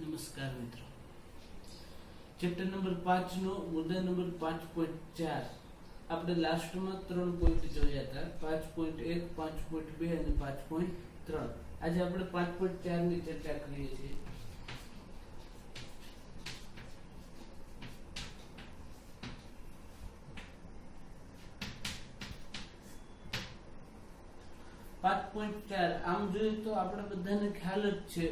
નમસ્કાર મિત્રો, chapter number 5 નો મુદ્દા નંબર 5.4 આપણે લાસ્ટમાં 3 પોઈન્ટ જોયા હતા, 5.1, 5.2 અને 5.3. આજે આપણે 5.4 ની ચર્ચા કરીએ છીએ. આમ જોઈએ તો આપણે બધાને ખ્યાલ જ છે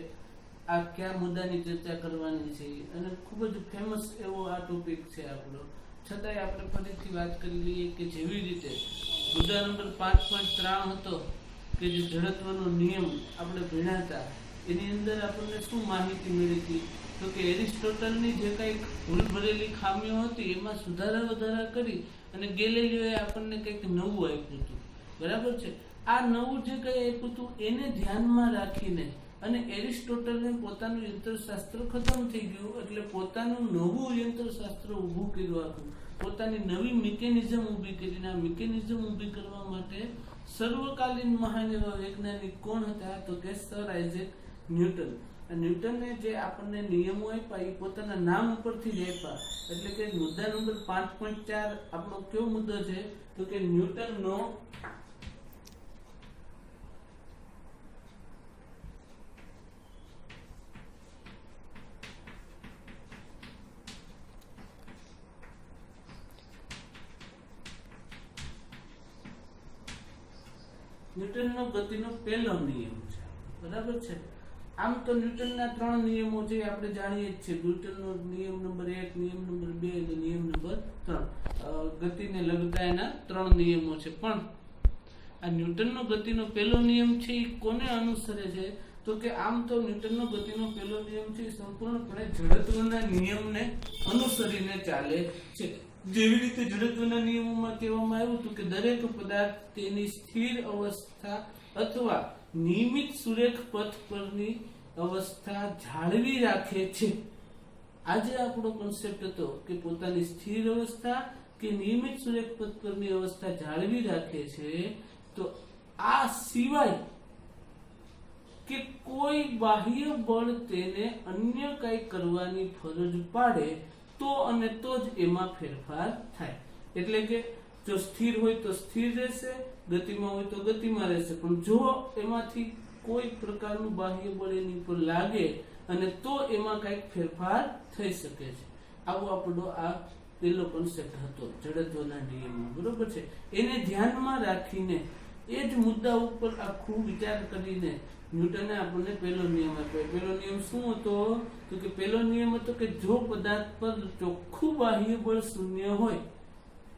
આ કયા મુદ્દાની ચર્ચા કરવાની છે અને ખૂબ જ ફેમસ એવો આ ટોપિક છે આપણો. છતાંય આપણે ફરીથી વાત કરી લઈએ કે જેવી રીતે મુદ્દા નંબર 5.3 હતો કે જે જડત્વનો નિયમ આપણે ભણ્યા એની અંદર આપણને શું માહિતી મળી હતી તો કે એરિસ્ટોટલની જે કંઈક ભૂલ ભરેલી ખામીઓ હતી એમાં સુધારા વધારા કરી અને ગેલિલિયોએ આપણને કંઈક નવું આપ્યું હતું. બરાબર છે. આ નવું જે કંઈ આપ્યું હતું એને ધ્યાનમાં રાખીને અને એરિસ્ટોટલને પોતાનું યંત્રશાસ્ત્ર ખતમ થઈ ગયું એટલે પોતાનું નવું યંત્રશાસ્ત્ર ઊભું કર્યું, આખું પોતાની નવી મિકેનિઝમ ઊભી કરીને આ મિકેનિઝમ ઊભી કરવા માટે સર્વકાલીન મહાન એવા વૈજ્ઞાનિક કોણ હતા તો કે સર આઇઝેક ન્યૂટન. ન્યૂટને જે આપણને નિયમો આપ્યા એ પોતાના નામ ઉપરથી જ આપ્યા. એટલે કે મુદ્દા નંબર 5.4 આપણો કયો મુદ્દો છે તો કે ન્યૂટનનો ન્યૂટનનો ગતિનો પહેલો નિયમ છે. બરાબર છે. આમ તો ન્યૂટનના 3 નિયમો છે આપણે જાણીએ જ છીએ. ન્યૂટનનો નિયમ નંબર 1, નિયમ નંબર 2 અને નિયમ નંબર 3. ગતિને લગતા એના 3 નિયમો છે. પણ આ ન્યૂટનનો ગતિનો પહેલો નિયમ છે એ કોને અનુસરે છે તો કે આમ તો ન્યૂટનનો ગતિનો પહેલો નિયમ છે એ સંપૂર્ણપણે જડત્વના નિયમને અનુસરીને ચાલે છે. જેવી રીતે જડત્વના નિયમોમાં કહેવામાં આવ્યું હતું કે દરેક પદાર્થ તેની સ્થિર અવસ્થા અથવા નિયમિત સુરેખ પથ પરની અવસ્થા જાળવી રાખે છે. આજે આપણો કોન્સેપ્ટ હતો કે પોતાની સ્થિર અવસ્થા કે નિયમિત સુરેખ પથ પરની અવસ્થા જાળવી રાખે છે. તો આ સિવાય કે કોઈ બાહ્ય બળ તેને અન્ય કંઈ કરવાની ફરજ પાડે તો અને તો જ એમાં ફેરફાર થાય. એટલે કે જો સ્થિર હોય તો સ્થિર રહેશે, ગતિમાં હોય તો ગતિમાં રહેશે. પણ જો એમાંથી કોઈ પ્રકારનું બાહ્ય બળ એની ઉપર લાગે અને તો એમાં કંઈક ફેરફાર થઈ શકે છે. આવો આપણો આ પહેલો કોન્સેપ્ટ હતો જડત્વના નિયમો. બરોબર છે. એને ધ્યાનમાં રાખીને એ જ મુદ્દા ઉપર આખું વિચાર કરીને ન્યૂટને આપણને પહેલો નિયમ આપ્યો. પહેલો નિયમ શું હતો તો કે પહેલો નિયમ હતો કે જો પદાર્થ પર ચોખ્ખું બાહ્ય બળ શૂન્ય હોય.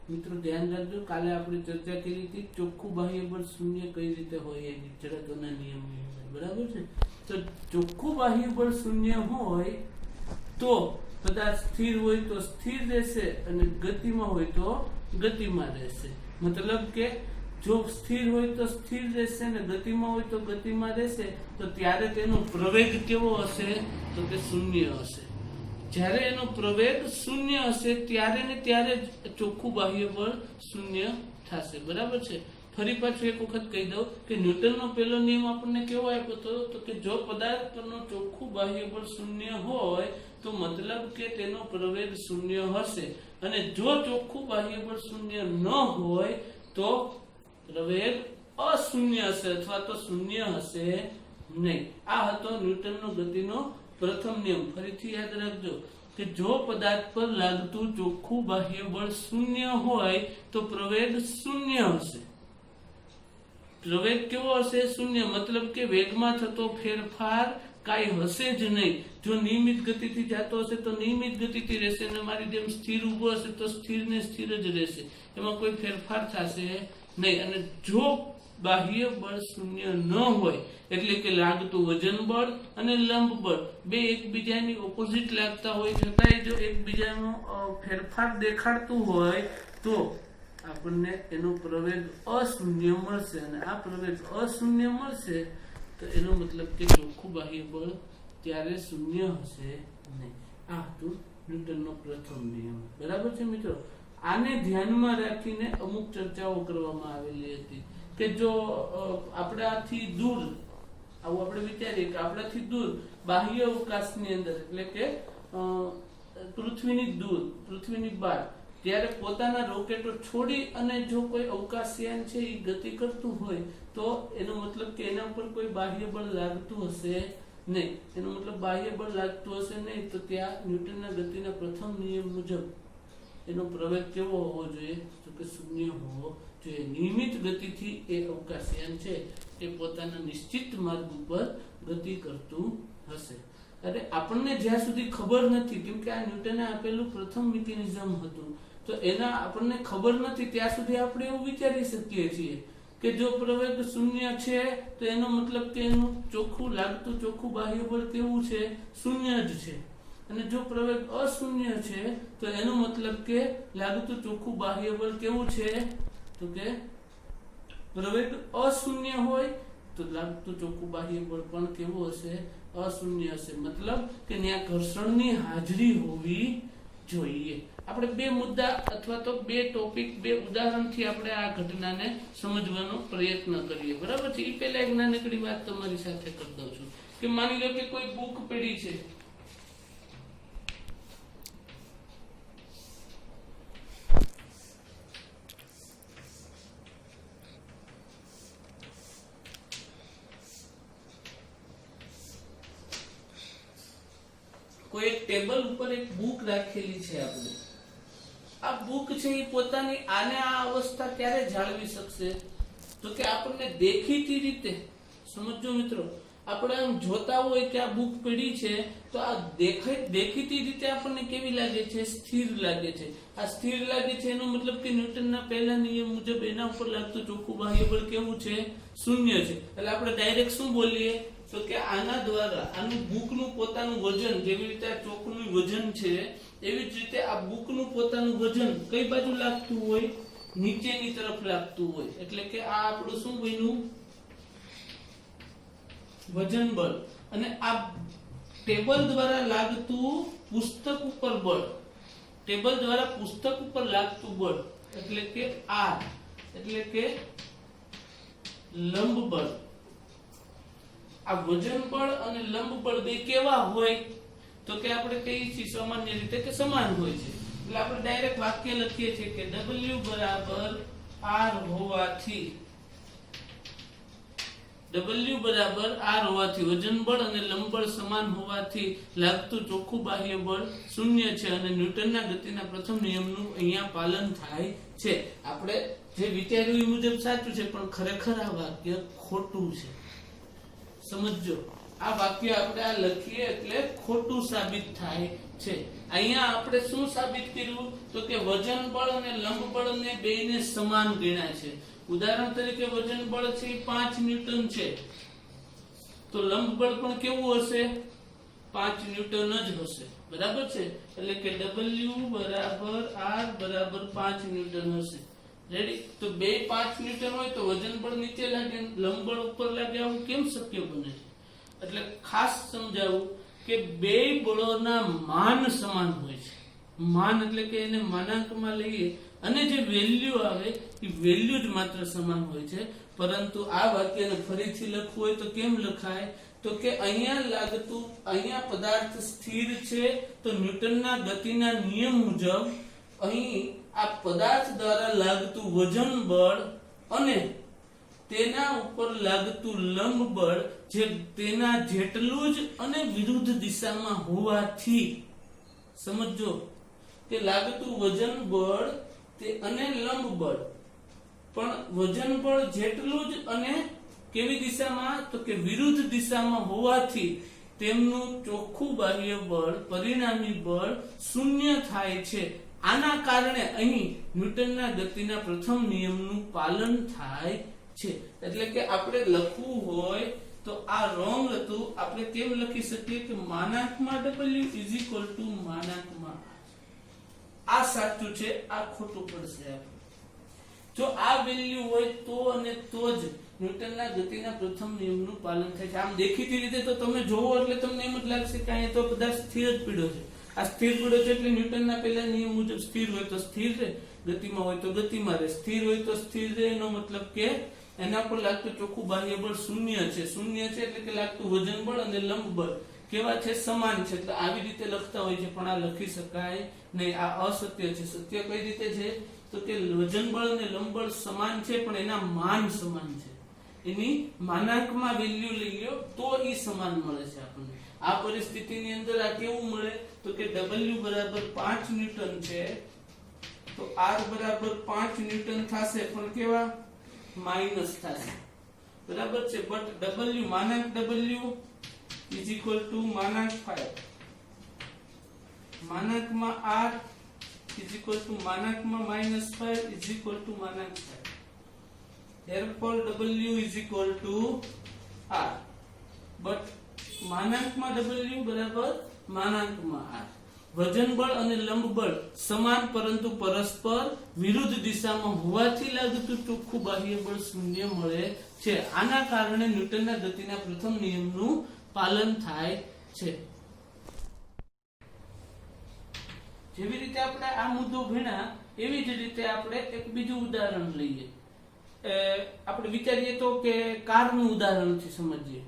મિત્રો ધ્યાન રાખજો, કાલે આપણે ચર્ચા કરી હતી ચોખ્ખું બાહ્ય બળ શૂન્ય કઈ રીતે હોય એની જડત્વના નિયમની અંદર. બરાબર છે. તો ચોખ્ખું બાહ્ય બળ શૂન્ય હોય તો પદાર્થ સ્થિર હોય તો સ્થિર રહેશે અને ગતિમાં હોય તો ગતિમાં રહેશે. મતલબ કે જો સ્થિર હોય તો સ્થિર રહેશે ને ગતિમાં હોય તો ગતિમાં રહેશે. તો ત્યારે તેનો પ્રવેગ કેવો હશે તો કે શૂન્ય હશે. જ્યારે એનો પ્રવેગ શૂન્ય હશે ત્યારે ને ત્યારે જ ચોખ્ખું બાહ્ય બળ શૂન્ય થશે. બરાબર છે. ફરી પાછું એક વખત કહી દઉં કે ન્યૂટનનો પહેલો નિયમ આપણને કેવો આપ્યો હતો તો કે જો પદાર્થ પરનો ચોખ્ખું બાહ્ય બળ શૂન્ય હોય તો મતલબ કે તેનો પ્રવેગ શૂન્ય હશે અને જો ચોખ્ખું બાહ્ય બળ શૂન્ય ન હોય તો પ્રવેગ અશૂન્ય હશે અથવા તો શૂન્ય હશે નહીં. આ હતો ન્યૂટનનો ગતિનો પ્રથમ નિયમ. ફરીથી યાદ રાખજો કે જો પદાર્થ પર લાગતું ચોખ્ખું બાહ્ય બળ શૂન્ય હોય તો પ્રવેગ શૂન્ય હશે. પ્રવેગ કેવો હશે? શૂન્ય. મતલબ કે વેગમાં થતો ફેરફાર કાંઈ હશે જ નહીં. જો નિયમિત ગતિથી જતો હશે તો નિયમિત ગતિથી રહેશે અને મારી જેમ સ્થિર ઊભો હશે તો સ્થિર ને સ્થિર જ રહેશે. એમાં કોઈ ફેરફાર થશે નહીં. અને જો બાહ્ય બળ શૂન્ય ન હોય એટલે કે લાગતું વજન બળ અને લંબ બળ બે એકબીજાની ઓપોઝિટ લાગતા હોય છતાંય જો એકબીજાનો ફેરફાર દેખાડતું હોય તો આપણને એનો પ્રવેગ અશૂન્ય મળશે. અને આ પ્રવેગ અશૂન્ય મળશે તો એનો મતલબ કે ચોખ્ખું બાહ્ય બળ ત્યારે શૂન્ય હશે નહીં. આ હતું ન્યૂટનનો પ્રથમ નિયમ. બરાબર છે મિત્રો. આને ધ્યાનમાં રાખીને અમુક ચર્ચાઓ કરવામાં આવેલી હતી કે જો આપણાથી દૂર આવું આપણે વિચારીએ કે આપણાથી દૂર બાહ્ય અવકાશની અંદર એટલે કે પૃથ્વીની દૂર, પૃથ્વીની બહાર ત્યારે પોતાના રોકેટો છોડી અને જો કોઈ અવકાશયાન છે એ ગતિ કરતું હોય તો એનો મતલબ કે એના પર કોઈ બાહ્ય બળ લાગતું હશે નહીં. એનો મતલબ બાહ્ય બળ લાગતું હશે નહીં તો ત્યાં ન્યૂટનના ગતિના પ્રથમ નિયમ મુજબ એનો પ્રવેગ કેવો હોવો જોઈએ? તો કે શૂન્ય હોવો જોઈએ. નિયમિત ગતિથી એ અવકાશયાન છે એ પોતાના નિશ્ચિત માર્ગ ઉપર ગતિ કરતું હશે. અરે આપણને જ્યાં સુધી ખબર નથી, કેમ કે આ ન્યૂટને આપેલું પ્રથમ મિકેનિઝમ હતું, તો એના આપણને ખબર નથી ત્યાં સુધી આપણે એવું વિચારી શકીએ છીએ કે જો પ્રવેગ શૂન્ય છે તો એનો મતલબ કે એનું ચોખ્ખું લાગતું ચોખ્ખું બાહ્ય બળ કેવું છે? શૂન્ય જ છે. અને જો પ્રવેગ અશૂન્ય છે તો એનો મતલબ કે લાગતું ચોખ્ખું બાહ્ય બળ કેવું છે? તો કે પ્રવેગ અશૂન્ય હોય તો લાગતું ચોખ્ખું બાહ્ય બળ પણ કેવું હશે? અશૂન્ય હશે. મતલબ કે ત્યાં ઘર્ષણની હાજરી હોવી જોઈએ. આપણે બે મુદ્દા અથવા તો બે ટોપિક, બે ઉદાહરણથી આપણે આ ઘટનાને સમજવાનો પ્રયત્ન કરીએ. બરાબર છે? એ પહેલા એક નાનકડી વાત તમારી સાથે કરી દઉં છું કે માની લો કે કોઈ બુક પડી છે, કોઈ એક ટેબલ ઉપર એક બુક રાખેલી છે. આપણે આ બુક છે એ પોતાની આને આ અવસ્થા ક્યારે જાળવી શકશે? તો કે આપણને દેખીતી રીતે, સમજો મિત્રો, આપણે આમ જોતા હોય કે આ બુક પડી છે તો આ દેખીતી રીતે આપણને કેવી લાગે છે? સ્થિર લાગે છે. આ સ્થિર લાગે છે એનો મતલબ કે ન્યૂટનના પહેલા નિયમ મુજબ એના ઉપર લાગતું ચોખ્ખું બાહ્ય બળ કેવું છે? શૂન્ય છે. એટલે આપણે ડાયરેક્ટ શું બોલીએ? તો કે આના દ્વારા આનું બુકનું પોતાનું વજન, જેવી રીતે આ ચોકનું વજન છે એવી જ રીતે આ બુકનું પોતાનું વજન કઈ બાજુ લાગતું હોય? નીચેની તરફ લાગતું હોય. એટલે કે આ આપણું શું બન્યું? વજન બળ. અને આ ટેબલ દ્વારા લાગતું પુસ્તક ઉપર બળ, ટેબલ દ્વારા પુસ્તક ઉપર લાગતું બળ એટલે કે R, એટલે કે લંબ બળ. આ વજન બળ અને લંબ બળ બે કેવા હોય? તો કે આપણે કહીએ છીએ સામાન્ય રીતે કે સમાન હોય છે. એટલે આપણે ડાયરેક્ટ વાક્ય લખીએ છીએ કે W બરાબર R હોવાથી, W બરાબર R હોવાથી વજન બળ અને લંબ બળ સમાન હોવાથી લાગતું ચોખ્ખું બાહ્ય બળ શૂન્ય છે અને ન્યૂટનના ગતિના પ્રથમ નિયમનું અહીંયા પાલન થાય છે. આપણે જે વિચાર્યું એ મુજબ સાચું છે, પણ ખરેખર આ વાક્ય ખોટું છે. સમજો, આ વાક્ય આપણે આ લખીએ એટલે ખોટું સાબિત થાય છે. અહીંયા આપણે શું સાબિત કર્યું? તો કે વજન બળ અને લંબ બળને બેયને સમાન ગણ્યા છે. ઉદાહરણ તરીકે વજન બળ છે 5 ન્યૂટન છે તો લંબ બળ પણ કેવું હશે? 5 ન્યૂટન જ હશે. બરાબર છે? એટલે કે W બરાબર R બરાબર 5 ન્યૂટન હશે. રેડી? તો બે 5 ન્યૂટન હોય તો વજન બળ નીચે લાગે, લંબ બળ ઉપર લાગે. આવું કેમ શક્ય બને છે? એટલે ખાસ સમજાવું કે બે બળોના માન સમાન હોય છે. માન એટલે કે એને માનાંકમાં લઈએ અને જે વેલ્યુ આવે એ વેલ્યુ જ માત્ર સમાન હોય છે. પરંતુ આ વાક્યને ફરીથી લખવું હોય તો કેમ લખાય? તો કે અહીંયા લાગતું, અહીંયા પદાર્થ સ્થિર છે તો ન્યૂટનના ગતિના નિયમ મુજબ અહીં આ પદાર્થ દ્વારા લાગતું વજન બળ અને તેના ઉપર લાગતું લંબ બળ જે તેના જેટલું જ અને વિરુદ્ધ દિશામાં હોવાથી, સમજો કે લાગતું વજન બળ તે અને લંબ બળ પણ વજન બળ જેટલું જ અને કેવી દિશામાં? તો કે વિરુદ્ધ દિશામાં હોવાથી તેમનું ચોખ્ખું બાહ્ય બળ, પરિણામી બળ શૂન્ય થાય છે. આના કારણે અહીં ન્યૂટનના ગતિના પ્રથમ નિયમનું પાલન થાય છે. એટલે કે આપણે લખવું હોય તો આ રોંગ હતું. આપણે કેમ લખી શકીએ કે માનાંકમાં W માનાંકમાં આ સાચું છે, આ ખોટું પડશે. જો આ વેલ્યુ હોય તો અને તો જ ન્યૂટનના ગતિના પ્રથમ નિયમનું પાલન થાય છે. આમ દેખીતી રીતે તો તમે જોવો એટલે તમને એમ જ લાગશે કે અહીંયા તો પદાર્થ સ્થિર જ પીડ્યો છે. આ સ્થિર પીડ્યો છે એટલે ન્યૂટનના પહેલા નિયમ મુજબ સ્થિર હોય તો સ્થિર રહે, ગતિમાં હોય તો ગતિમાં રહે. સ્થિર હોય તો સ્થિર રહે એનો મતલબ કે એના પર લાગતું ચોખ્ખું બાહ્ય બળ શૂન્ય છે. શૂન્ય છે એટલે કે લાગતું વજન બળ અને લંબ બળ કેવા છે? સમાન છે. એટલે આવી રીતે લખતા હોય છે, પણ આ લખી શકાય નહીં, આ અસત્ય છે. સત્ય કઈ રીતે છે? તો કે વજન બળ અને લંબ બળ સમાન છે, પણ એના માન સમાન છે. એની માનાંકમાં વેલ્યુ લઈ લો તો એ સમાન મળે છે આપણને. આ પરિસ્થિતિની અંદર આ કેવું મળે? તો કે W બરાબર 5 ન્યૂટન છે, તો R બરાબર 5 ન્યૂટન થશે, પણ કેવા? માઇનસ થશે. બરાબર છે. બટ W માનાંક W ઇઝ ઇક્વલ ટુ માનાંક 5, માનાંકમાં R ઇઝ ઇક્વલ ટુ માનાંકમાં -5 ઇઝ ઇક્વલ ટુ માનાંક 5. therefore W is equal to R, but માનાંકમાં W બરાબર માનાંકમાં R. વજન બળ અને લંબ બળ સમાન પરંતુ પરસ્પર વિરુદ્ધ દિશામાં હોવાથી લાગતું ચોખ્ખું બાહ્ય બળ શૂન્ય મળે છે. આના કારણે ન્યૂટનના ગતિના પ્રથમ નિયમનું પાલન થાય છે. જેવી રીતે આપણે આ મુદ્દો ભણ્યા એવી જ રીતે આપણે એક બીજું ઉદાહરણ લઈએ. આપણે વિચારીએ તો કે કારનું ઉદાહરણથી સમજીએ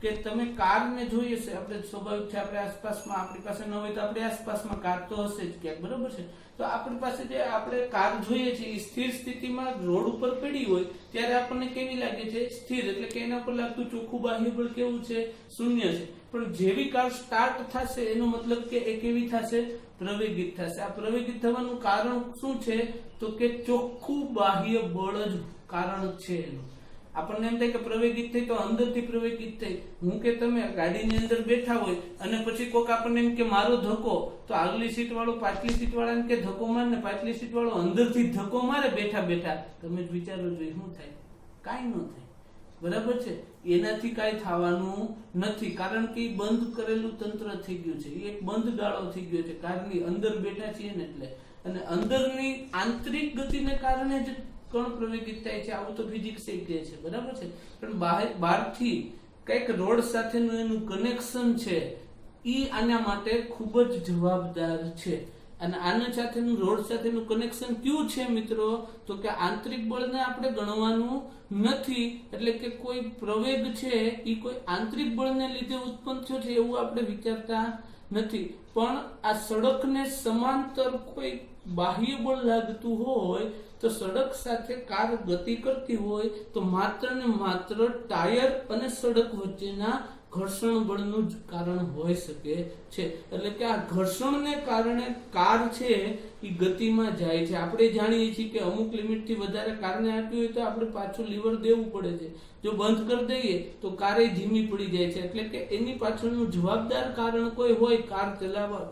કે તમે કારને જોઈએ છે, આપણે સ્વાભાવિક છે આપણે આસપાસમાં, આપણી પાસે ન હોય તો આપણી આસપાસમાં કાર તો હશે જ ક્યાંક, બરોબર છે. તો આપણી પાસે જે આપણે કાર જોઈએ છે એ સ્થિર સ્થિતિમાં રોડ ઉપર પડી હોય ત્યારે આપણને કેવી લાગે છે? સ્થિર. એટલે કે એના પર લાગતું ચોખ્ખું બાહ્ય બળ કેવું છે? શૂન્ય છે. પણ જેવી કાર સ્ટાર્ટ થશે એનો મતલબ કે એ કેવી થશે? પ્રવેગિત થશે. આ પ્રવેગિત થવાનું કારણ શું છે? તો કે ચોખ્ખું બાહ્ય બળ જ કારણ છે એનું. આપણને એમ થાય કે પ્રવેગિત થઈ તો અંદરથી પ્રવેગિત થઈ. હું કે તમે ગાડીની અંદર બેઠા હોય અને પછી કોક આપણને એમ કે મારો ધક્કો, તો આગલી સીટ વાળો પાછલી સીટ વાળાને કે ધક્કો મારે ને પાછલી સીટ વાળો અંદરથી ધક્કો મારે બેઠા બેઠા. તમે જ વિચારો જોઈએ શું થાય? કાંઈ ન થાય. બરાબર છે. એનાથી કાંઈ થવાનું નથી, કારણ કે બંધ કરેલું તંત્ર થઈ ગયું છે. એ એક બંધ ગાળો થઈ ગયો છે કારની અંદર બેઠા છીએ ને એટલે. અને અંદરની આંતરિક ગતિને કારણે જ કણ પ્રવેગિત થાય છે. આવું તો ફિઝિક્સ કહે છે, બરાબર છે. પણ બહારથી કઈક રોડ સાથેનું એનું કનેક્શન છે ઈ આના માટે ખૂબ જ જવાબદાર છે. અને આના સાથેનું રોડ સાથેનું કનેક્શન કયું છે મિત્રો? તો કે આંતરિક બળને આપણે ગણવાનું નથી. એટલે કે કોઈ પ્રવેગ છે એ કોઈ આંતરિક બળને લીધે ઉત્પન્ન થયો છે એવું આપણે વિચારતા નથી. પણ આ સડકને સમાંતર કોઈ બાહ્ય બળ લાગતું હોય તો સડક સાથે કાર ગતિ કરતી હોય તો માત્ર ને માત્ર ટાયર અને સડક વચ્ચેના ઘર્ષણ બળનું જ કારણ હોઈ શકે છે. એટલે કે આ ઘર્ષણને કારણે કાર છે એ ગતિમાં જાય છે. આપણે જાણીએ છીએ કે અમુક લિમિટથી વધારે કારને આપી હોય તો આપણે પાછું લીવર દેવું પડે છે. જો બંધ કરી દઈએ તો કાર ધીમી પડી જાય છે. એટલે કે એની પાછળનું જવાબદાર કારણ કોઈ હોય, કાર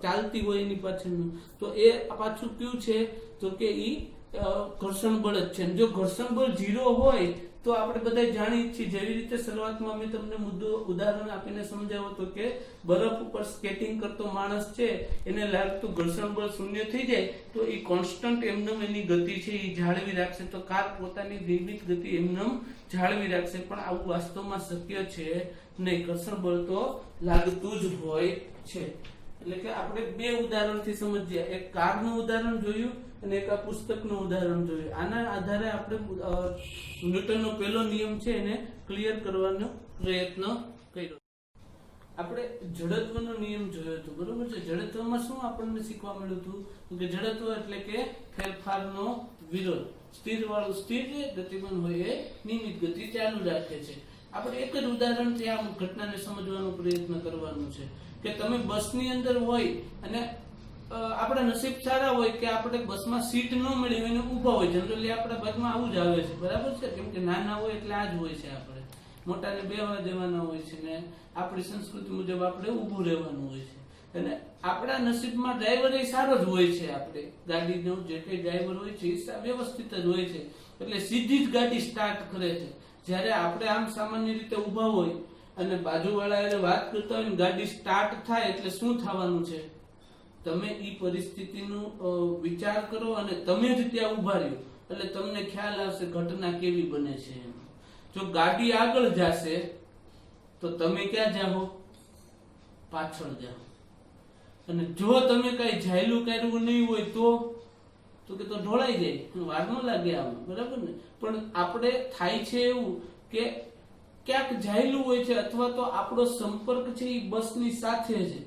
ચાલતી હોય એની પાછળનું, તો એ પાછું કયું છે? તો કે ઈ ઘર્ષણ બળ જ છે. જો ઘર્ષણ બળ 0 હોય તો આપણે બધા જાણીએ છીએ, જેવી રીતે શરૂઆતમાં મેં તમને ઉદાહરણ આપીને સમજાવ્યું હતું કે બરફ ઉપર સ્કેટિંગ કરતો માણસ છે એને લાગતું ઘર્ષણ બળ શૂન્ય થઈ જાય તો એ કોન્સ્ટન્ટ એમનેમ એની ગતિ છે એ જાળવી રાખશે. તો કાર પોતાની નિયમિત ગતિ એમનેમ જાળવી રાખશે. પણ આવું વાસ્તવમાં શક્ય છે નહીં. ઘર્ષણ બળ તો લાગતું જ હોય છે. એટલે કે આપણે બે ઉદાહરણથી સમજ્યા. એક કારનું ઉદાહરણ જોયું અને એક આ પુસ્તકનું ઉદાહરણ જોયું. આના આધારે આપણે ન્યૂટનનો પહેલો નિયમ છે એને ક્લિયર કરવાનો પ્રયત્ન કર્યો. આપણે જડત્વનો નિયમ જોયો હતો, બરોબર છે. જડત્વમાં શું આપણને શીખવા મળ્યું હતું? કે જડત્વ એટલે કે ફેરફારનો વિરોધ. સ્થિર વાળું સ્થિર છે, ગતિમાન હોય એ નિયમિત ગતિ ચાલુ રાખે છે. આપણે એક જ ઉદાહરણથી આ ઘટનાને સમજવાનો પ્રયત્ન કરવાનો છે કે તમે બસની અંદર હોય અને આપણા નસીબ સારા હોય કે આપણે બસમાં સીટ ન મળી હોય ને ઊભા હોય. જનરલી આપણા બસમાં આવું જ આવે છે, બરાબર છે. કેમ કે નાના હોય એટલે આ જ હોય છે. આપણે મોટાને બેહવા દેવાના હોય છે ને આપણી સંસ્કૃતિ મુજબ આપણે ઊભું રહેવાનું હોય છે. અને આપણા નસીબમાં ડ્રાઈવર એ સારો જ હોય છે. આપણે ગાડીનો જે કઈ ડ્રાઈવર હોય છે એ વ્યવસ્થિત જ હોય છે. એટલે સીધી જ ગાડી સ્ટાર્ટ કરે છે. જ્યારે આપણે આમ સામાન્ય રીતે ઊભા હોય અને બાજુવાળા એને વાત કરતા હોય ને ગાડી સ્ટાર્ટ થાય એટલે શું થવાનું છે? તમે એ પરિસ્થિતિનો વિચાર કરો અને તમે જ ત્યાં ઉભા રહ્યો એટલે તમને ખ્યાલ આવશે ઘટના કેવી બને છે. જો ગાડી આગળ જશે તો તમે ક્યાં જાઓ? પાછળ જાઓ. અને જો તમે કઈ ઝાયલું કર્યું નહીં હોય તો તો કે તો ઢોળાઈ જાય, વાર ન લાગે આમાં, બરાબર ને. પણ આપણે થાય છે એવું કે ક્યાંક જાયેલું હોય છે અથવા તો આપણો સંપર્ક છે એ બસની સાથે છે.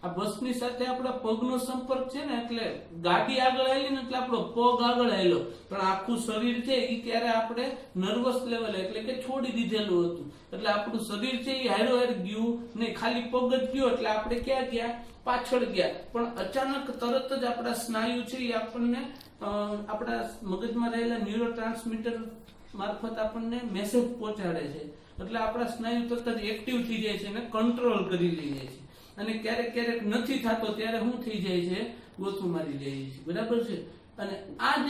આ બસની સાથે આપણા પગનો સંપર્ક છે ને, એટલે ગાડી આગળ આવેલી ને એટલે આપણો પગ આગળ આવેલો, પણ આખું શરીર છે એ ત્યારે આપણે નર્વસ લેવલે એટલે કે છોડી દીધેલું હતું. એટલે આપણું શરીર છે એ હારો હાર ગયું નહીં, ખાલી પગ જ ગયો એટલે આપણે ક્યાં ગયા, પાછળ ગયા. પણ અચાનક તરત જ આપણા સ્નાયુ છે એ આપણને આપણા મગજમાં રહેલા ન્યુરો ટ્રાન્સમીટર મારફત આપણને મેસેજ પહોંચાડે છે. એટલે આપણા સ્નાયુ તરત જ એક્ટિવ થઈ જાય છે અને કંટ્રોલ કરી લઈએ છે. અને ક્યારેક ક્યારેક નથી થતો ત્યારે શું થઈ જાય છે, ગોથું મારી જાય છે, બરાબર છે. અને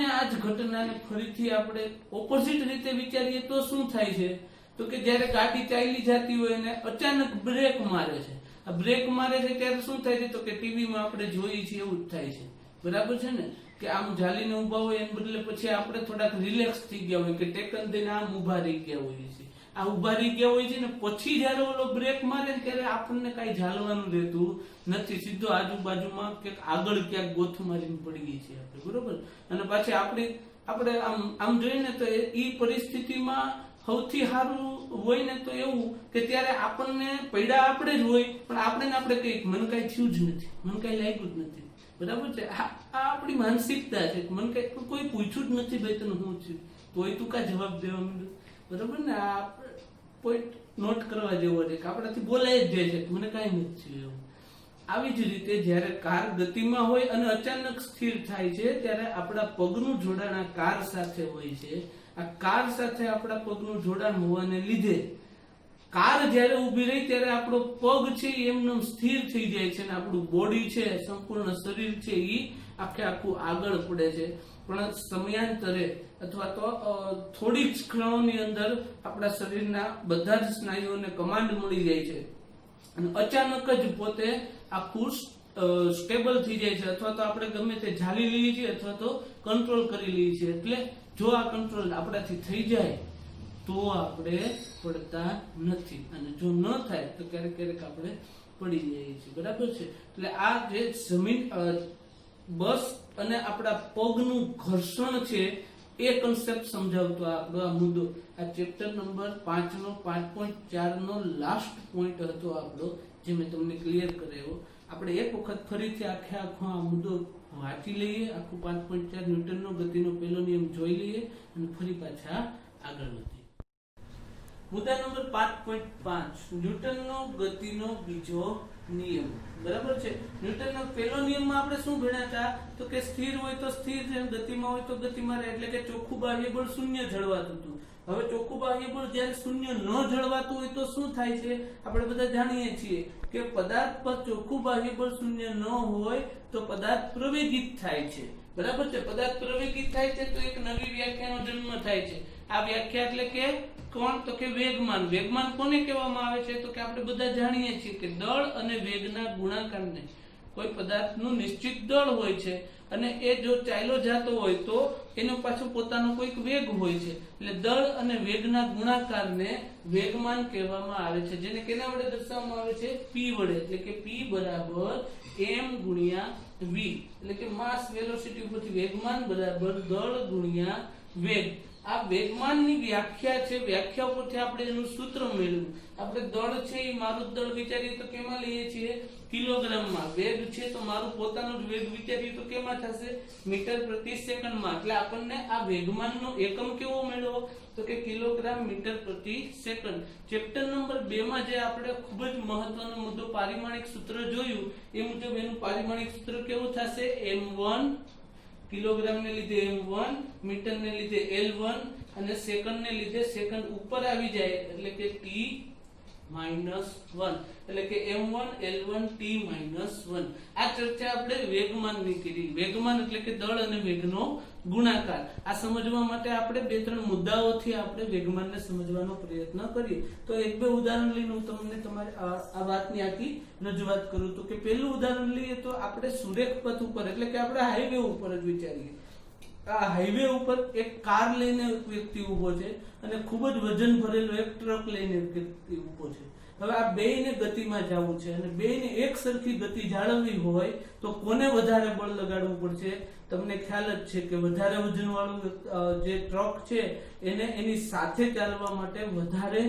આ જ ઘટનાને ફરીથી આપણે ઓપોઝિટ રીતે વિચારીએ તો શું થાય છે, તો કે જ્યારે ગાડી ચાલી જતી હોય ને અચાનક બ્રેક મારે છે. આ બ્રેક મારે છે ત્યારે શું થાય છે, તો કે ટીવીમાં આપણે જોઈએ છીએ એવું જ થાય છે, બરાબર છે ને. કે આમ ઝાલીને ઉભા હોય એને બદલે પછી આપણે થોડાક રિલેક્સ થઈ ગયા હોય કે ટેકન દઈને આમ ઉભા રહી ગયા હોઈએ છીએ. આ ઉભા રહી ગયા હોય છે ને પછી જયારે ઓલો બ્રેક મારે ત્યારે આપણને કઈ ઝાલવાનું રહેતું નથી, સીધો આજુબાજુમાં ક્યાંક આગળ ક્યાંક ગોથું મારીને પડી ગઈ છે આપણે, બરોબર. અને પાછી આપણે આમ જોઈએ ને તો એ પરિસ્થિતિમાં સૌથી સારું હોય ને તો એવું કે ત્યારે આપણને પૈડા આપણે જ હોય, પણ આપણે કઈ મને કઈ થયું જ નથી, મને કઈ લાગ્યું જ નથી, બરાબર છે. આ આપણી માનસિકતા છે. મને કઈ કોઈ પૂછ્યું જ નથી ભાઈ તને શું થયું, તોય તું કા જવાબ દેવા માંડ્યું, બરાબર ને. આ પોઈન્ટ નોટ કરવા જેવો છે કે આપણાથી બોલાય જ જાય છે મને કઈ નથી થયું એવું. આવી જ રીતે જ્યારે કાર ગતિમાં હોય અને અચાનક સ્થિર થાય છે ત્યારે આપણા પગનું જોડાણ આ કાર સાથે હોય છે. આ કાર સાથે આપણા પગનું જોડાણ હોવાને લીધે કાર જ્યારે ઊભી રહી ત્યારે આપણો પગ છે એમનેમ સ્થિર થઈ જાય છે અને આપણું બોડી છે, સંપૂર્ણ શરીર છે એ આખું આગળ પડે છે. પણ સમયાંતરે અથવા તો થોડીક ક્ષણોની અંદર આપણા શરીરના બધા જ સ્નાયુઓને કમાન્ડ મળી જાય છે અને અચાનક જ પોતે આખું સ્ટેબલ થઈ જાય છે, અથવા તો આપણે ગમે તે ઝાલી લઈએ છીએ અથવા તો કંટ્રોલ કરી લઈએ છીએ. એટલે જો આ કંટ્રોલ આપણાથી થઈ જાય તો આપણે પડતા નથી, અને જો ન થાય તો ક્યારેક ક્યારેક આપણે પડી જઈએ છીએ, બરાબર છે. એટલે આ જે જમીન બસ અને આપણા પગનું ઘર્ષણ છે એ કન્સેપ્ટ સમજાવતો આપણો આ મુદ્દો. આ ચેપ્ટર નંબર 5 નો 5.4 નો લાસ્ટ પોઈન્ટ હતો આપણો, જે મેં તમને ક્લિયર કરાવ્યો. આપણે એક વખત ફરીથી આખો આ મુદ્દો વાંચી લઈએ, આખું 5.4 ન્યૂટનનો ગતિનો પહેલો નિયમ જોઈ લઈએ અને ફરી પાછા આગળ વધીએ. મુદ્દા નંબર 5.5 ન્યૂટનનો ગતિનો બીજો નિયમ, બરાબર છે. ન્યૂટનનો પહેલો નિયમમાં આપણે શું ભણ્યા હતા, તો કે સ્થિર હોય તો સ્થિર છે, ગતિમાં હોય તો ગતિમાં રહે, એટલે કે ચોખ્ખું બાહ્ય બળ શૂન્ય જળવાતું હતું. હવે ચોખ્ખું બાહ્ય બળ જ્યારે શૂન્ય ન જળવાતું હોય તો શું થાય છે, આપણે બધા જાણીએ છીએ કે પદાર્થ પર ચોખ્ખું બાહ્ય બળ શૂન્ય ન હોય તો પદાર્થ પ્રવેગિત થાય છે, બરાબર છે. પદાર્થ પ્રવેગિત થાય છે તો એક નવી વ્યાખ્યાનો જન્મ થાય છે. આ વ્યાખ્યા એટલે કે કોણ, તો કે વેગમાન. વેગમાન કોને કહેવામાં આવે છે, તો કે આપણે બધા જાણીએ છીએ કે દળ અને વેગના ગુણાકારને. કોઈ પદાર્થનું નિશ્ચિત દળ હોય છે અને એ જો ચાલ્યો જતો હોય તો એનો પાછો પોતાનો કોઈક વેગ હોય છે, એટલે દળ અને વેગના ગુણાકારને વેગમાન કહેવામાં આવે છે, જેને કેના વડે દર્શાવવામાં આવે છે, p વડે. એટલે કે p બરાબર m ગુણ્યા v, એટલે કે માસ વેલોસિટી ઉપરથી વેગમાન બરાબર દળ ગુણ્યા વેગ. આ વેગમાનની વ્યાખ્યા છે, વ્યાખ્યા ઉપરથી આપણે એનું સૂત્ર મેળવ્યું. આપણે દળ છે એ મારું દળ વિચારીએ તો કેમાં લઈએ છીએ, કિલોગ્રામમાં. વેગ છે તો મારું પોતાનું જ વેગ વિચારીએ તો કેમાં થશે, મીટર પ્રતિ સેકન્ડમાં. એટલે આપણને આ વેગમાનનો એકમ કેવો મેળવો, તો કે કિલોગ્રામ મીટર પ્રતિ સેકન્ડ. ચેપ્ટર નંબર 2 માં જે આપણે ખૂબ જ મહત્વનો મુદ્દો પારિમાણિક સૂત્ર જોયું એ મુજબ એનું પારિમાણિક સૂત્ર કેવું થશે, m1 કિલોગ્રામ ને લીધે m1, મીટર ને લીધે l1 અને સેકન્ડ ને લીધે સેકન્ડ ઉપર આવી જાય એટલે કે t-1, એટલે કે m1 l1 t-1. આ ચર્ચા આપણે વેગમાનની કરી. વેગમાન એટલે કે દળ અને વેગનો ગુણાકાર. આ સમજવા માટે આપણે 2-3 મુદ્દાઓથી આપણે વેગમાનને સમજવાનો પ્રયત્ન કરીએ. તો 1-2 ઉદાહરણ લઈને હું તમને તમારે આ વાતની આખી રજૂઆત કરું. તો કે પહેલું ઉદાહરણ લઈએ તો આપણે સુરેખ પથ ઉપર એટલે કે આપણે હાઈવે ઉપર જ વિચારીએ. આ હાઈવે ઉપર એક કાર લઈને એક વ્યક્તિ ઉભો છે અને ખૂબ જ વજન ભરેલો એક ટ્રક લઈને એક વ્યક્તિ ઉભો છે. હવે આ બેયને ગતિમાં જવું છે અને બેયને એક સરખી ગતિ જાળવવી હોય તો કોને વધારે બળ લગાડવું પડશે? તમને ખ્યાલ જ છે કે વધારે વજનવાળું જે ટ્રક છે એને એની સાથે ચાલવા માટે વધારે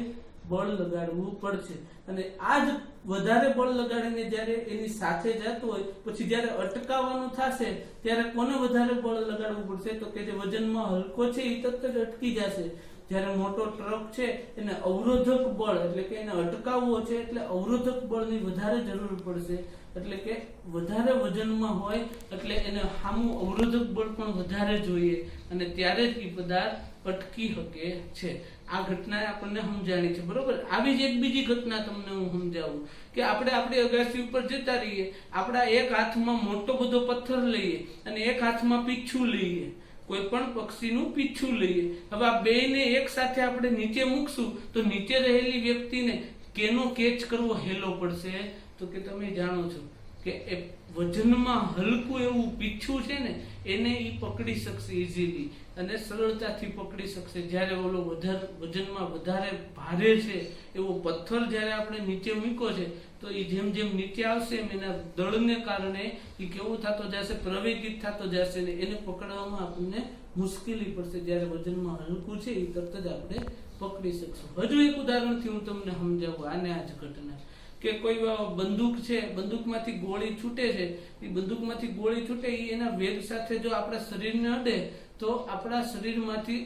બળ લગાડવું પડશે અને આ જ વધારે બળ લગાડીને જ્યારે એની સાથે જતું હોય પછી જ્યારે અટકાવવાનું થશે ત્યારે કોને વધારે બળ લગાડવું પડશે? તો કે જે વજનમાં હલકો છે એ તરત જ અટકી જશે. જ્યારે મોટો ટ્રક છે એને અવરોધક બળ એટલે કે એને અટકાવવો છે એટલે અવરોધક બળની વધારે જરૂર પડશે. એટલે કે વધારે વજનમાં હોય એટલે એને સામું અવરોધક બળ પણ વધારે જોઈએ અને ત્યારે જ એ પદાર્થ અટકી શકે છે. આ ઘટના આપણને સમજાણી છે, બરોબર. આવી જ એક બીજી ઘટના તમને હું સમજાવું કે આપણે આપણી અગાસી ઉપર જતા રહીએ, આપણા એક હાથમાં મોટો બધો પથ્થર લઈએ અને એક હાથમાં પીછું લઈએ, કોઈ પણ પક્ષીનું પીછું લઈએ. હવે આ બેયને એક સાથે આપણે નીચે મૂકશું તો નીચે રહેલી વ્યક્તિને કેનો કેચ કરવો હેલો પડશે? તો કે તમે જાણો છો કે એ વજનમાં હલકું એવું પીછું છે ને એને એ પકડી શકશે ઇઝીલી અને સરળતાથી પકડી શકશે. જ્યારે ઓલો વજનમાં વધારે ભારે છે એવો પથ્થર જ્યારે આપણે નીચે મૂક્યો છે તો એ જેમ જેમ નીચે આવશે એમ એના દળને કારણે એ કેવું થતો જશે, પ્રવેગિત થતો જશે ને એને પકડવામાં આપણને મુશ્કેલી પડશે. જ્યારે વજનમાં હલકું છે એ તરત જ આપણે પકડી શકશું. હજુ એક ઉદાહરણથી હું તમને સમજાવું આને આ જ ઘટના કે કોઈ બંદૂક છે, બંદૂકમાંથી ગોળી છૂટે છે, એ બંદૂકમાંથી ગોળી છૂટે એ એના વેગ સાથે જો આપણા શરીરને અડે તો આપણા શરીરમાંથી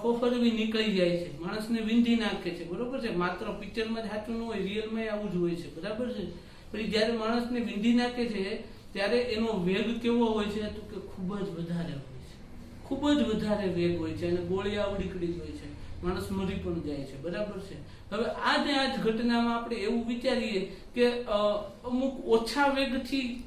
હોફરવી નીકળી જાય છે, માણસને વિંધી નાખે છે, બરોબર છે. માત્ર પિક્ચરમાં જ સાચું ન હોય, રિયલમાં આવું જ હોય છે, બરાબર છે. પછી જ્યારે માણસને વિંધી નાખે છે ત્યારે એનો વેગ કેવો હોય છે? તો કે ખૂબ જ વધારે હોય છે, ખૂબ જ વધારે વેગ હોય છે અને ગોળી આવડીકડી જ હોય છે, માણસ મરી પણ જાય છે, બરાબર છે. હવે આ જ ઘટનામાં આપણે એવું વિચારીએ કે અમુક ઓછા વેગથી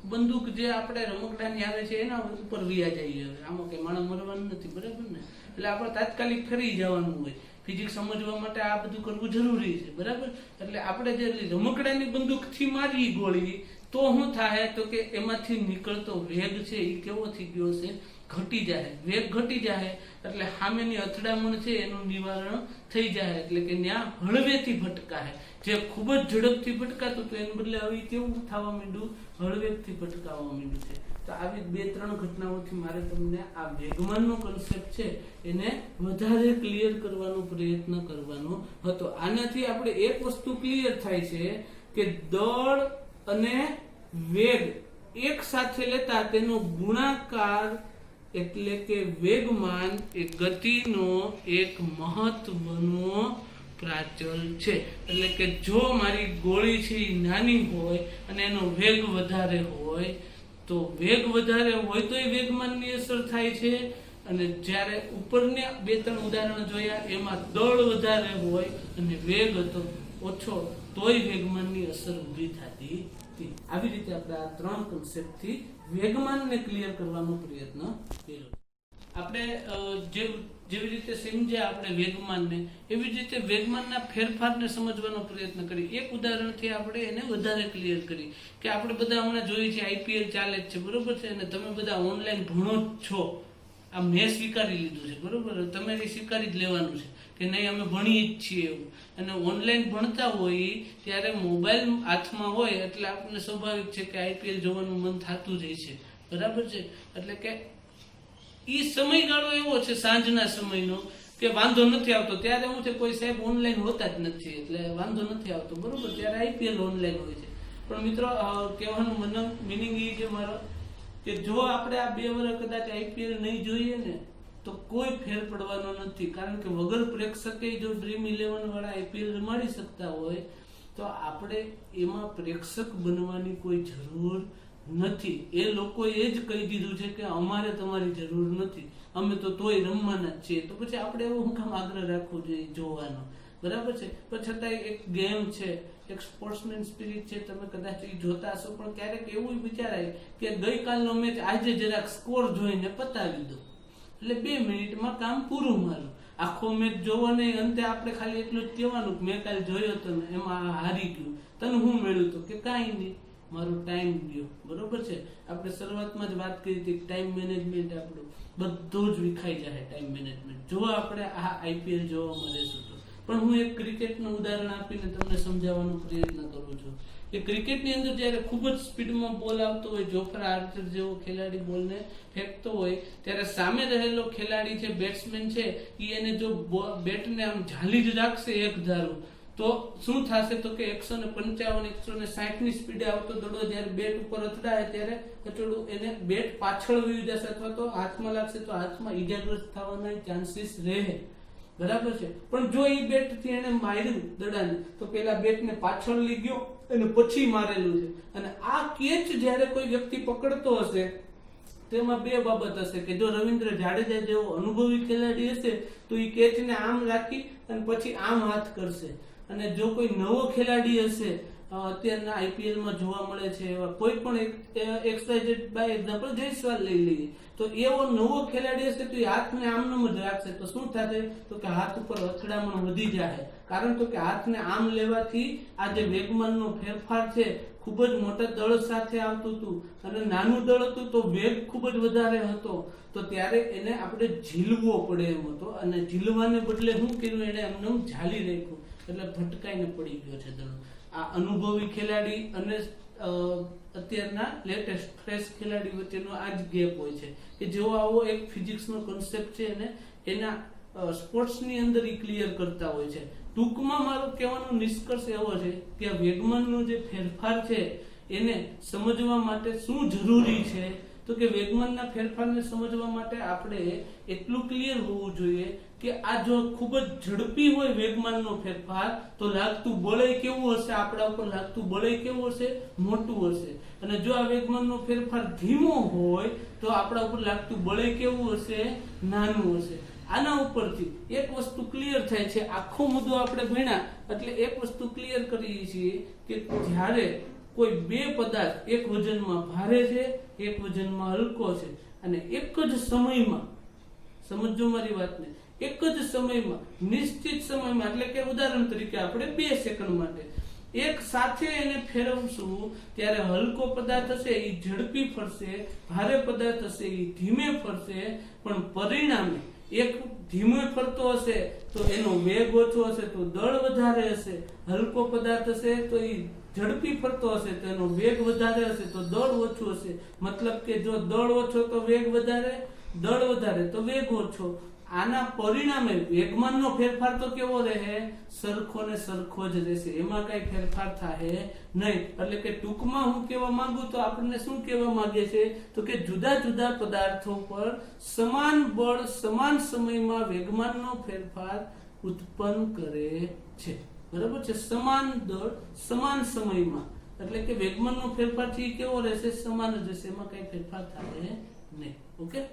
બંદૂક જે આપણે રમકડાની આવે છે એના ઉપર વ્યા જઈએ. હવે આમાં કઈ માણસ મરવાનું નથી, બરાબર ને. એટલે આપણે તાત્કાલિક ફરી જવાનું હોય. ફિઝિક્સ સમજવા માટે આ બધું કરવું જરૂરી છે, બરાબર. એટલે આપણે જે રમકડાની બંદૂકથી મારી ગોળી તો શું થાય? તો કે એમાંથી નીકળતો વેગ છે એ કેવો થઈ ગયો છે? ઘટી જાય. વેગ ઘટી જાય એટલે સામેની અથડામણ છે એનું નિવારણ થઈ જાય. એટલે કે ત્યાં હળવેથી ભટકાય. જે ખૂબ જ ઝડપથી ભટકાતું તો એને બદલે હવે કેવું થવા માંડ્યું? હળવેથી ભટકાવા માંડ્યું છે. તો આવી 2-3 ઘટનાઓથી મારે તમને આ વેગમાનનો કન્સેપ્ટ છે એને વધારે ક્લિયર કરવાનો પ્રયત્ન કરવાનો હતો. આનાથી આપણે એક વસ્તુ ક્લિયર થાય છે કે દળ અને વેગ એક સાથે લેતા તેનો ગુણાકાર એટલે કે વેગમાન એ ગતિનો એક મહત્વનો પ્રાચલ છે. એટલે કે જો મારી ગોળી છે એ નાની હોય અને એનો વેગ વધારે હોય તો વેગ વધારે હોય તો એ વેગમાનની અસર થાય છે અને જ્યારે ઉપરને 2-3 ઉદાહરણ જોયા એમાં દળ વધારે હોય અને વેગ હતો ઓછો તોય વેગમાનની અસર ઊભી થતી હતી. આવી રીતે આપણે આ 3 કન્સેપ્ટથી વેગમાનને ક્લિયર કરવાનો પ્રયત્ન કર્યો. આપણે જેવી રીતે સમજ્યા આપણે વેગમાનને એવી જ રીતે વેગમાનના ફેરફારને સમજવાનો પ્રયત્ન કરી. એક ઉદાહરણથી આપણે એને વધારે ક્લિયર કરી કે આપણે બધા હમણાં જોઈએ છીએ IPL ચાલે જ છે, બરોબર છે. અને તમે બધા ઓનલાઈન ભણો જ છો. આ મેં સ્વીકારી લીધું છે, બરોબર. તમે સ્વીકારી જ લેવાનું છે કે નહીં અમે ભણીએ જ છીએ એવું. અને ઓનલાઈન ભણતા હોય ત્યારે મોબાઈલ હાથમાં હોય એટલે આપણને સ્વાભાવિક છે કે IPL જોવાનું મન થતું જ છે, બરાબર છે. એટલે કે ઈ સમયગાળો એવો છે સાંજના સમયનો કે વાંધો નથી આવતો. ત્યારે હું છે કોઈ સાહેબ ઓનલાઈન હોતા જ નથી એટલે વાંધો નથી આવતો, બરોબર. ત્યારે IPL ઓનલાઈન હોય છે. પણ મિત્રો કહેવાનું મિનિંગ એ છે મારો કે જો આપણે આ 2 વર્ષ કદાચ IPL નહીં જોઈએ ને તો કોઈ ફેર પડવાનો નથી. કારણ કે વગર પ્રેક્ષકે જો ડ્રીમ 11 વાળા IPL રમાડી શકતા હોય તો આપણે એમાં પ્રેક્ષક બનવાની કોઈ જરૂર નથી. એ લોકોએ જ કહી દીધું છે કે અમારે તમારી જરૂર નથી, અમે તો તોય રમવાના જ છીએ. તો પછી આપણે એવો હું કામ આગ્રહ રાખવો જોઈએ જોવાનો, બરાબર છે. પણ છતાંય એક ગેમ છે, એક સ્પોર્ટ્સમેન સ્પિરિટ છે, તમે કદાચ એ જોતા હશો. પણ ક્યારેક એવું વિચારાય કે ગઈકાલનો મેચ આજે જરાક સ્કોર જોઈને પતાવી દો એટલે 2 મિનિટમાં કામ પૂરું મારું. આખો મેચ જોવો નહીં, અંતે આપણે ખાલી એટલું જ કહેવાનું કે મેં કાલે જોયો હતો ને એમાં હારી ગયું, તને શું મળ્યું તો કે કાંઈ નહીં, મારો ટાઈમ ગયો, બરોબર છે. આપણે શરૂઆતમાં જ વાત કરી હતી ટાઈમ મેનેજમેન્ટ આપણું બધું જ વિખાઈ જાય. ટાઈમ મેનેજમેન્ટ જો આપણે આ IPL જોવામાં રહેશું પણ હું એક ક્રિકેટનું ઉદાહરણ આપીને તમને સમજાવવાનો પ્રયત્ન કરું છું કે ક્રિકેટની અંદર જ્યારે ખૂબ જ સ્પીડમાં બોલ આવતો હોય, જોફ્રા આર્ચર જેવો ખેલાડી બોલને ફેંકતો હોય, ત્યારે સામે રહેલો ખેલાડી છે, બેટ્સમેન છે, એને જો બેટને આમ ઝાલી જ રાખશે એક ધારું, તો શું થશે તો કે 155 160 ની સ્પીડે આવતો દડો જ્યારે બેટ ઉપર અથડાય ત્યારે કચોડું એને બેટ પાછળ વહી જશે અથવા તો હાથમાં લાગશે તો હાથમાં ઈજાગ્રસ્ત થવાના ચાન્સીસ રહે, બરાબર છે. પણ જો એ બેટ થી એને માર્યું દડાને તો પેલા બેટને પાછળ લઈ ગયો અને પછી મારેલું છે. અને આ કેચ જ્યારે કોઈ વ્યક્તિ પકડતો હશે તેમાં બે બાબત હશે કે જો રવિન્દ્ર જાડેજા જેવો અનુભવી ખેલાડી હશે તો એ કેચને આમ રાખી અને પછી આમ હાથ કરશે, અને જો કોઈ નવો ખેલાડી હશે, અત્યારના આઈપીએલ માં જોવા મળે છે એવા કોઈ પણ એક્સવાયઝેડ બાય એક્ઝામ્પલ જયસ્વાલ લઈ લઈએ, તો એવો નવો ખેલાડી હશે તો એ હાથને આમનામ જ રાખશે, તો શું થશે તો કે હાથ ઉપર અથડામણ વધી જાય. કારણ તો કે હાથને આમ લેવાથી આ જે વેગમાનનો ફેરફાર છે ખૂબ જ મોટા દળ સાથે આવતું હતું અને નાનું દળ હતું તો વેગ ખૂબ જ વધારે હતો, તો ત્યારે એને આપણે ઝીલવો પડે એમ હતો, અને ઝીલવાને બદલે શું કર્યું, એને એમને ઝાલી રાખ્યું એટલે ભટકાઈને પડી ગયો છે દડો. આ અનુભવી ખેલાડી અને અત્યારના લેટેસ્ટ ફ્રેશ ખેલાડી વચ્ચેનો આ જ ગેપ હોય છે કે જેવો આવો એક ફિઝિક્સનો કોન્સેપ્ટ છે અને એના સ્પોર્ટ્સની અંદર ઈ ક્લિયર કરતા હોય છે. ટૂંકમાં મારો કહેવાનો નિષ્કર્ષ એવો છે કે આ વેગમાનનો જે ફેરફાર છે એને સમજવા માટે શું જરૂરી છે તો કે વેગમાનના ફેરફારને સમજવા માટે આપણે એટલું ક્લિયર હોવું જોઈએ કે આ જો ખૂબ જ ઝડપી હોય વેગમાનનો ફેરફાર તો લાગતું બળય કેવું હશે, આપણા ઉપર લાગતું બળય કેવું હશે, મોટું હશે. અને જો આ વેગમાનનો ફેરફાર ધીમો હોય તો આપણા ઉપર લાગતું બળય કેવું હશે, નાનું હશે. આના ઉપરથી એક વસ્તુ ક્લિયર થાય છે, આખો મુદ્દો આપણે ભણ્યા એટલે એક વસ્તુ ક્લિયર કરીએ છીએ કે જ્યારે કોઈ બે પદાર્થ એક વજનમાં ભારે છે, એક વજનમાં હલકો છે, અને એક જ સમયમાં, સમજો મારી વાતને, એક જ સમયમાં નિશ્ચિત સમયમાં એટલે કે ઉદાહરણ તરીકે આપણે 2 સેકન્ડ માટે એક સાથે એને ફેરવશું ત્યારે હલકો પદાર્થ હશે એ ઝડપી ફરશે, ભારે પદાર્થ હશે એ ધીમે ફરશે, પણ પરિણામે એક ધીમે ફરતો હશે તો એનો વેગ ઓછો હશે તો દળ વધારે હશે, હલકો પદાર્થ હશે તો એ ઝડપી ફરતો હશે તો એનો વેગ વધારે હશે તો દળ ઓછું હશે. મતલબ કે જો દળ ઓછો તો વેગ વધારે, દળ વધારે તો વેગ ઓછો. આના પરિણામે વેગમાનનો ફેરફાર તો કેવો રહે, સરખો ને સરખો જ રહેશે, એમાં કઈ ફેરફાર થાય નહીં. એટલે કે ટૂંકમાં હું કહેવા માંગુ તો આપણને શું કહેવા માંગે છે તો કે જુદા જુદા પદાર્થો પર સમાન બળ સમાન સમયમાં વેગમાનનો ફેરફાર ઉત્પન્ન કરે છે, બરાબર છે. સમાન દળ સમાન સમયમાં એટલે કે વેગમાનનો ફેરફાર છે કેવો રહેશે, સમાન જ રહેશે, એમાં કઈ ફેરફાર થાય નહીં. ઓકે.